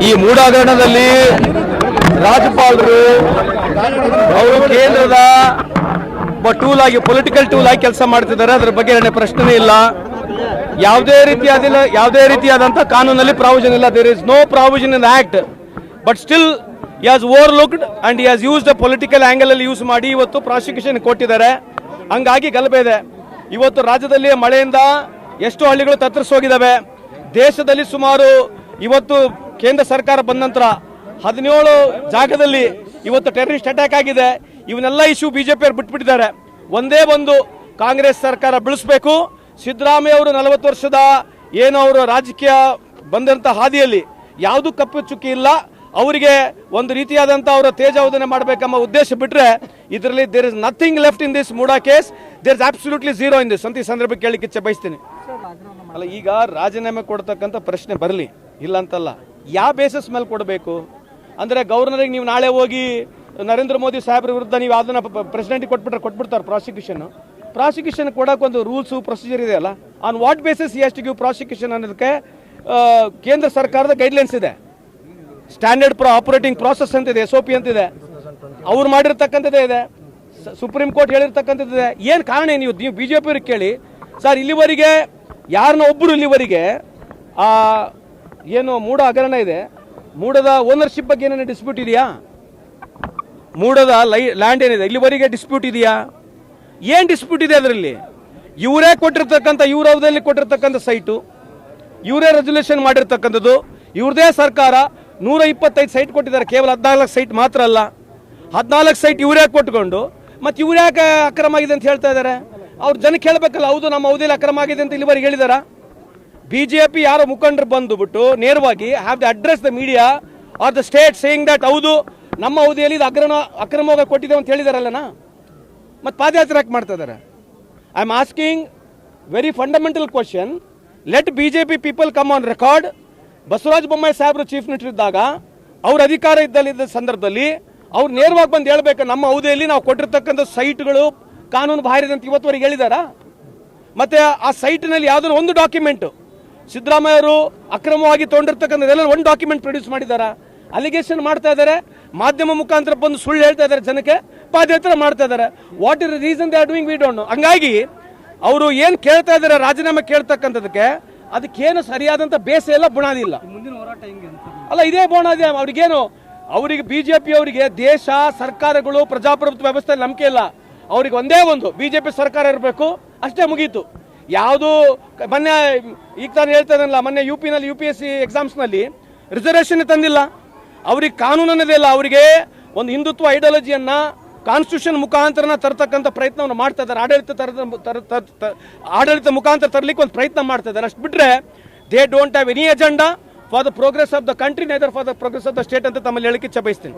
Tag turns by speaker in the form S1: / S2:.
S1: ಈ ಮೂಡ ಹಗರಣದಲ್ಲಿ ರಾಜ್ಯಪಾಲರು ಅವರು ಕೇಂದ್ರದ ಟೂಲ್ ಆಗಿ ಪೊಲಿಟಿಕಲ್ ಟೂಲ್ ಆಗಿ ಕೆಲಸ ಮಾಡ್ತಿದ್ದಾರೆ. ಅದರ ಬಗ್ಗೆ ನನ್ನ ಪ್ರಶ್ನೆ ಇಲ್ಲ. ಯಾವುದೇ ರೀತಿಯಾದಂತಹ ಕಾನೂನಲ್ಲಿ ಪ್ರಾವಿಷನ್ ಇಲ್ಲ. There is no provision in act, but still he has overlooked and he has used a political angle ಅಲ್ಲಿ ಯೂಸ್ ಮಾಡಿ ಇವತ್ತು ಪ್ರಾಸಿಕ್ಯೂಷನ್ ಕೊಟ್ಟಿದ್ದಾರೆ. ಹಂಗಾಗಿ ಗಲಭೆ ಇದೆ. ಇವತ್ತು ರಾಜ್ಯದಲ್ಲಿ ಮಳೆಯಿಂದ ಎಷ್ಟು ಹಳ್ಳಿಗಳು ತತ್ತರಿಸೋಗಿದ್ದಾವೆ. ದೇಶದಲ್ಲಿ ಸುಮಾರು ಇವತ್ತು ಕೇಂದ್ರ ಸರ್ಕಾರ ಬಂದ ನಂತರ 17 ಜಾಗದಲ್ಲಿ ಇವತ್ತು ಟೆರರಿಸ್ಟ್ ಅಟ್ಯಾಕ್ ಆಗಿದೆ. ಇವನ್ನೆಲ್ಲ ಇಶ್ಯೂ ಬಿಜೆಪಿ ಅವರು ಬಿಟ್ಬಿಟ್ಟಿದ್ದಾರೆ. ಒಂದೇ ಒಂದು ಕಾಂಗ್ರೆಸ್ ಸರ್ಕಾರ ಬೆಳೆಸಬೇಕು. ಸಿದ್ದರಾಮಯ್ಯ ಅವರು 40 ವರ್ಷದ ಏನು ಅವರು ರಾಜಕೀಯ ಬಂದಂತ ಹಾದಿಯಲ್ಲಿ ಯಾವುದು ಕಪ್ಪು ಚುಕ್ಕಿ ಇಲ್ಲ. ಅವರಿಗೆ ಒಂದು ರೀತಿಯಾದಂಥ ಅವರ ತೇಜಾವಧನೆ ಮಾಡಬೇಕೆಂಬ ಉದ್ದೇಶ ಬಿಟ್ಟರೆ ಇದರಲ್ಲಿ there is nothing left in this MUDA case. There is absolutely zero in this ಅಂತ ಈ ಸಂದರ್ಭಕ್ಕೆ ಕೇಳಲಿಕ್ಕೆ ಇಚ್ಛೆ ಬಯಸ್ತೀನಿ. ಅಲ್ಲ, ಈಗ ರಾಜೀನಾಮೆ ಕೊಡ್ತಕ್ಕಂಥ ಪ್ರಶ್ನೆ ಬರಲಿ, ಇಲ್ಲ ಅಂತಲ್ಲ. ಯಾವ ಬೇಸಿಸ್ ಮೇಲೆ ಕೊಡಬೇಕು ಅಂದರೆ ಗವರ್ನರಿಗೆ ನೀವು ನಾಳೆ ಹೋಗಿ ನರೇಂದ್ರ ಮೋದಿ ಸಾಹೇಬ್ರ ವಿರುದ್ಧ ನೀವು ಅದನ್ನು ಪ್ರೆಸಿಡೆಂಟ್ಗೆ ಕೊಟ್ಬಿಡ್ತಾರೆ ಪ್ರಾಸಿಕ್ಯೂಷನ್ ಕೊಡೋಕೆ ಒಂದು ರೂಲ್ಸು ಪ್ರೊಸೀಜರ್ ಇದೆಯಲ್ಲ. On what basis he has to give prosecution ಅನ್ನೋದಕ್ಕೆ ಕೇಂದ್ರ ಸರ್ಕಾರದ ಗೈಡ್ಲೈನ್ಸ್ ಇದೆ. ಸ್ಟ್ಯಾಂಡರ್ಡ್ ಆಪರೇಟಿಂಗ್ ಪ್ರಾಸೆಸ್ ಅಂತಿದೆ, SOP ಅಂತಿದೆ. ಅವ್ರು ಮಾಡಿರ್ತಕ್ಕಂಥದ್ದೇ ಇದೆ, ಸುಪ್ರೀಂ ಕೋರ್ಟ್ ಹೇಳಿರ್ತಕ್ಕಂಥದ್ದಿದೆ. ಏನು ಕಾರಣ ನೀವು ಬಿಜೆಪಿ ಅವ್ರಿಗೆ ಕೇಳಿ ಸರ್. ಇಲ್ಲಿವರೆಗೆ ಯಾರನ್ನ ಒಬ್ಬರು ಇಲ್ಲಿವರೆಗೆ ಏನು ಮೂಡ ಹಗರಣ ಇದೆ, ಮೂಡದ ಓನರ್ಶಿಪ್ ಬಗ್ಗೆ ಏನೇನು ಡಿಸ್ಪ್ಯೂಟ್ ಇದೆಯಾ? ಮೂಡದ ಲ್ಯಾಂಡ್ ಏನಿದೆ ಇಲ್ಲಿವರೆಗೆ ಡಿಸ್ಪ್ಯೂಟ್ ಇದೆಯಾ? ಏನು ಡಿಸ್ಪ್ಯೂಟ್ ಇದೆ ಅದರಲ್ಲಿ? ಇವರೇ ಕೊಟ್ಟಿರ್ತಕ್ಕಂಥ ಇವ್ರ ಅವಧಿಯಲ್ಲಿ ಕೊಟ್ಟಿರ್ತಕ್ಕಂಥ ಸೈಟು, ಇವರೇ ರೆಸಲ್ಯೂಷನ್ ಮಾಡಿರ್ತಕ್ಕಂಥದ್ದು, ಇವ್ರದೇ ಸರ್ಕಾರ 125 ಸೈಟ್ ಕೊಟ್ಟಿದ್ದಾರೆ. ಕೇವಲ 14 ಸೈಟ್ ಮಾತ್ರ ಅಲ್ಲ, 14 ಸೈಟ್ ಇವರೇ ಕೊಟ್ಕೊಂಡು ಮತ್ತೆ ಇವ್ರು ಯಾಕೆ ಅಕ್ರಮ ಆಗಿದೆ ಅಂತ ಹೇಳ್ತಾ ಇದ್ದಾರೆ? ಅವ್ರು ಜನಕ್ಕೆ ಹೇಳಬೇಕಲ್ಲ, ಹೌದು ನಮ್ಮ ಅವಧಿಯಲ್ಲಿ ಅಕ್ರಮ ಆಗಿದೆ ಅಂತ ಇಲ್ಲಿವರೆಗೆ ಹೇಳಿದಾರ? ಬಿಜೆಪಿ ಯಾರೋ ಮುಖಂಡರು ಬಂದುಬಿಟ್ಟು ನೇರವಾಗಿ have the address the media are the state saying that ಹೌದು ನಮ್ಮ ಅವಧಿಯಲ್ಲಿ ಇದು ಅಕ್ರಮವಾಗಿ ಕೊಟ್ಟಿದ್ದೇವೆ ಅಂತ ಹೇಳಿದಾರಲ್ಲನ. ಮತ್ತೆ ಪಾದಯಾತ್ರೆ ಯಾಕೆ ಮಾಡ್ತಾ ಇದ್ದಾರೆ? I am asking very fundamental question. Let BJP people come on record. Basavaraj Bommai ಸಾಹೇಬರು ಚೀಫ್ ಮಿನಿಸ್ಟರ್ ಇದ್ದಾಗ ಅವ್ರ ಅಧಿಕಾರ ಇದ್ದ ಸಂದರ್ಭದಲ್ಲಿ ಅವ್ರು ನೇರವಾಗಿ ಬಂದು ಹೇಳ್ಬೇಕು, ನಮ್ಮ ಅವಧಿಯಲ್ಲಿ ನಾವು ಕೊಟ್ಟಿರ್ತಕ್ಕಂಥ ಸೈಟ್ಗಳು ಕಾನೂನು ಬಾಹಿರ ಅಂತ ಇವತ್ತುವರೆಗೆ ಹೇಳಿದಾರ? ಮತ್ತೆ ಆ ಸೈಟ್ನಲ್ಲಿ ಯಾವುದೋ ಒಂದು ಡಾಕ್ಯುಮೆಂಟ್ ಸಿದ್ದರಾಮಯ್ಯ ಅವರು ಅಕ್ರಮವಾಗಿ ತೊಗೊಂಡಿರ್ತಕ್ಕಂಥದ್ದೆಲ್ಲ ಒಂದು ಡಾಕ್ಯುಮೆಂಟ್ ಪ್ರೊಡ್ಯೂಸ್ ಮಾಡಿದಾರ? ಅಲಿಗೇಷನ್ ಮಾಡ್ತಾ ಇದ್ದಾರೆ, ಮಾಧ್ಯಮ ಮುಖಾಂತರ ಬಂದು ಸುಳ್ಳು ಹೇಳ್ತಾ ಇದ್ದಾರೆ, ಜನಕ್ಕೆ ಪಾದಯಾತ್ರೆ ಮಾಡ್ತಾ ಇದ್ದಾರೆ. What is the reason they are doing we don't know. ಹಂಗಾಗಿ ಅವರು ಏನು ಕೇಳ್ತಾ ಇದ್ದಾರೆ ರಾಜೀನಾಮೆ ಕೇಳ್ತಕ್ಕಂಥದಕ್ಕೆ ಅದಕ್ಕೇನು ಸರಿಯಾದಂಥ ಬೇಸ ಇಲ್ಲ, ಬುನಾದಿ ಇಲ್ಲ. ಮುಂದಿನ ಹೋರಾಟ ಹೆಂಗೆ ಅಲ್ಲ, ಇದೇ ಬುನಾದಿ. ಅವರಿಗೆ ಬಿಜೆಪಿ ಅವರಿಗೆ ದೇಶ ಸರ್ಕಾರಗಳು ಪ್ರಜಾಪ್ರಭುತ್ವ ವ್ಯವಸ್ಥೆ ನಂಬಿಕೆ ಇಲ್ಲ. ಅವ್ರಿಗೆ ಒಂದೇ ಒಂದು ಬಿಜೆಪಿ ಸರ್ಕಾರ ಇರಬೇಕು, ಅಷ್ಟೇ, ಮುಗೀತು. ಯಾವುದು ಮೊನ್ನೆ ಈಗ ತಾನು ಹೇಳ್ತಾ ಇದ್ದಲ್ಲ, ಮೊನ್ನೆ UPSC ಎಕ್ಸಾಮ್ಸ್ನಲ್ಲಿ ರಿಸರ್ವೇಷನ್ ತಂದಿಲ್ಲ. ಅವ್ರಿಗೆ ಕಾನೂನು ಅನ್ನೋದೇ ಇಲ್ಲ. ಅವರಿಗೆ ಒಂದು ಹಿಂದುತ್ವ ಐಡಿಯಾಲಜಿಯನ್ನ ಕಾನ್ಸ್ಟಿಟ್ಯೂಷನ್ ಮುಖಾಂತರ ತರತಕ್ಕಂಥ ಪ್ರಯತ್ನವನ್ನು ಮಾಡ್ತಾ ಇದ್ದಾರೆ. ಆಡಳಿತ ಮುಖಾಂತರ ತರಲಿಕ್ಕೆ ಒಂದು ಪ್ರಯತ್ನ ಮಾಡ್ತಾ ಇದ್ದಾರೆ. ಅಷ್ಟು ಬಿಟ್ಟರೆ they don't have any agenda for the progress of the country, neither for the progress of the state ಅಂತ ತಮ್ಮಲ್ಲಿ ಹೇಳಿಕೆ ಇಚ್ಛೆ ಬಯಸ್ತೀನಿ.